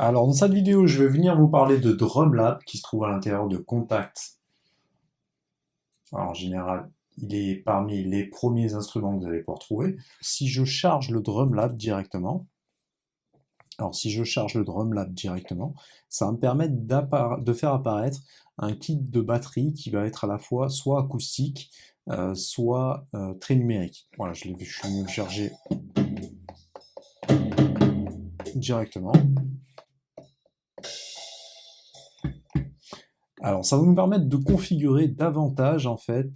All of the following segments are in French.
Alors dans cette vidéo, je vais venir vous parler de Drumlab qui se trouve à l'intérieur de Contact. Alors, en général, il est parmi les premiers instruments que vous allez pouvoir trouver. Si je charge le Drumlab directement, ça va me permettre de faire apparaître un kit de batterie qui va être à la fois soit acoustique, soit très numérique. Voilà, je suis venu le charger directement. Alors, ça va nous permettre de configurer davantage, en fait,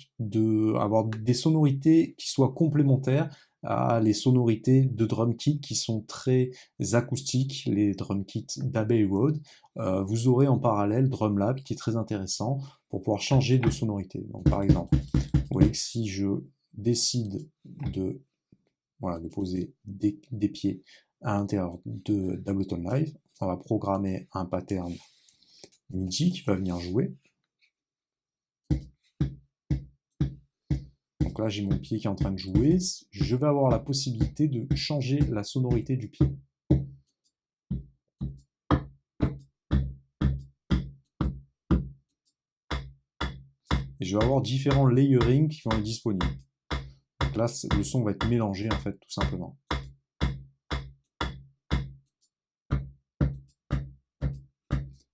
avoir des sonorités qui soient complémentaires à les sonorités de drum kit qui sont très acoustiques, les drum kits d'Abbey Road. Vous aurez en parallèle Drumlab qui est très intéressant pour pouvoir changer de sonorité. Donc, par exemple, vous voyez que si je décide de poser des pieds à l'intérieur d'Ableton Live, on va programmer un pattern MIDI qui va venir jouer. Donc là, j'ai mon pied qui est en train de jouer. Je vais avoir la possibilité de changer la sonorité du pied. Et je vais avoir différents layering qui vont être disponibles. Donc là, le son va être mélangé, en fait, tout simplement.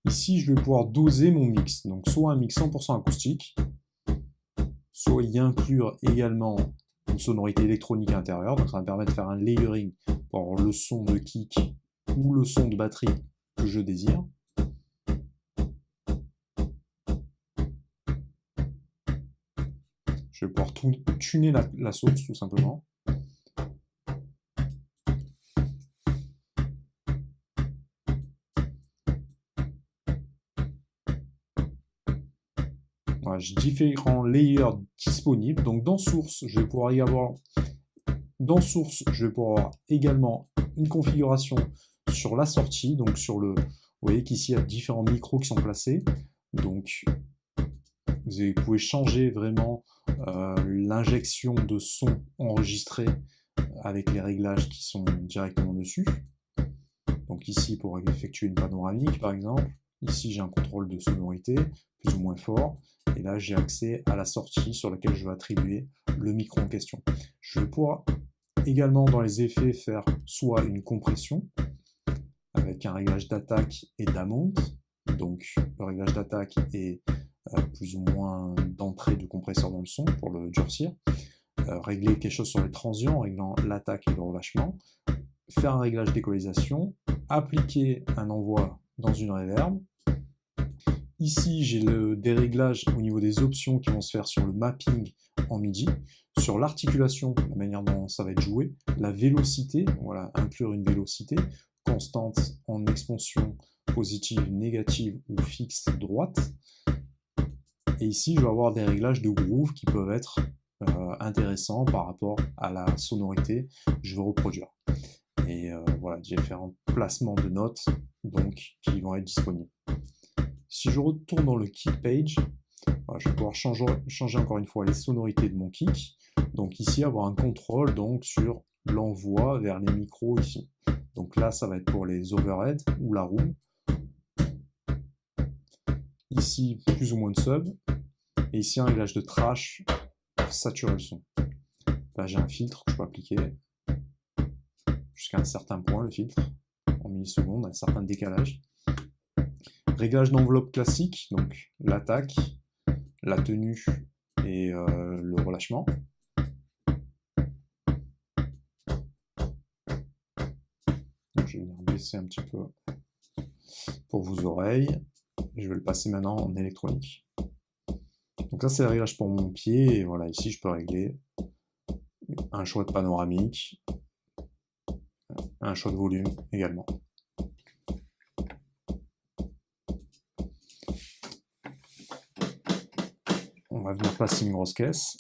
Ici, je vais pouvoir doser mon mix. Donc soit un mix 100% acoustique, soit y inclure également une sonorité électronique intérieure. Donc ça va me permettre de faire un layering pour le son de kick ou le son de batterie que je désire. Je vais pouvoir tuner la source tout simplement. Voilà, j'ai différents layers disponibles. Donc dans Source, je vais pouvoir également une configuration sur la sortie. Donc vous voyez qu'ici il y a différents micros qui sont placés. Donc vous pouvez changer vraiment l'injection de son enregistré avec les réglages qui sont directement dessus. Donc ici pour effectuer une panoramique par exemple. Ici j'ai un contrôle de sonorité plus ou moins fort. Et là j'ai accès à la sortie sur laquelle je vais attribuer le micro en question. Je vais pouvoir également dans les effets faire soit une compression avec un réglage d'attaque et d'amount. Donc le réglage d'attaque est plus ou moins d'entrée du compresseur dans le son pour le durcir. Régler quelque chose sur les transients en réglant l'attaque et le relâchement. Faire un réglage d'équalisation. Appliquer un envoi dans une reverb. Ici, j'ai des réglages au niveau des options qui vont se faire sur le mapping en MIDI, sur l'articulation, la manière dont ça va être joué, la vélocité, voilà, inclure une vélocité constante en expansion positive, négative ou fixe droite. Et ici, je vais avoir des réglages de groove qui peuvent être intéressants par rapport à la sonorité que je veux reproduire. Et voilà, différents placements de notes donc, qui vont être disponibles. Si je retourne dans le kick page, voilà, je vais pouvoir changer encore une fois les sonorités de mon kick. Donc ici, avoir un contrôle donc, sur l'envoi vers les micros ici. Donc là, ça va être pour les overheads ou la room. Ici, plus ou moins de sub. Et ici, un réglage de trash pour saturer le son. Là, j'ai un filtre que je peux appliquer jusqu'à un certain point, le filtre, en millisecondes, un certain décalage. Réglage d'enveloppe classique, donc l'attaque, la tenue et le relâchement. Donc, je vais venir baisser un petit peu pour vos oreilles. Je vais le passer maintenant en électronique. Donc ça c'est le réglage pour mon pied, et voilà, ici je peux régler un choix de panoramique, un choix de volume également. On va venir placer une grosse caisse.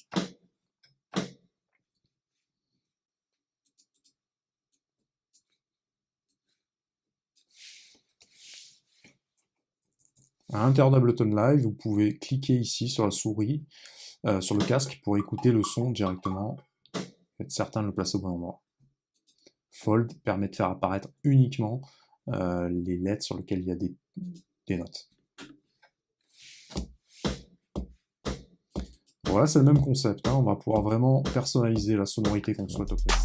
À l'intérieur d'Ableton Live, vous pouvez cliquer ici sur la souris, sur le casque pour écouter le son directement, être certain de le placer au bon endroit. Fold permet de faire apparaître uniquement les lettres sur lesquelles il y a des notes. Voilà, c'est le même concept, hein. On va pouvoir vraiment personnaliser la sonorité qu'on souhaite obtenir.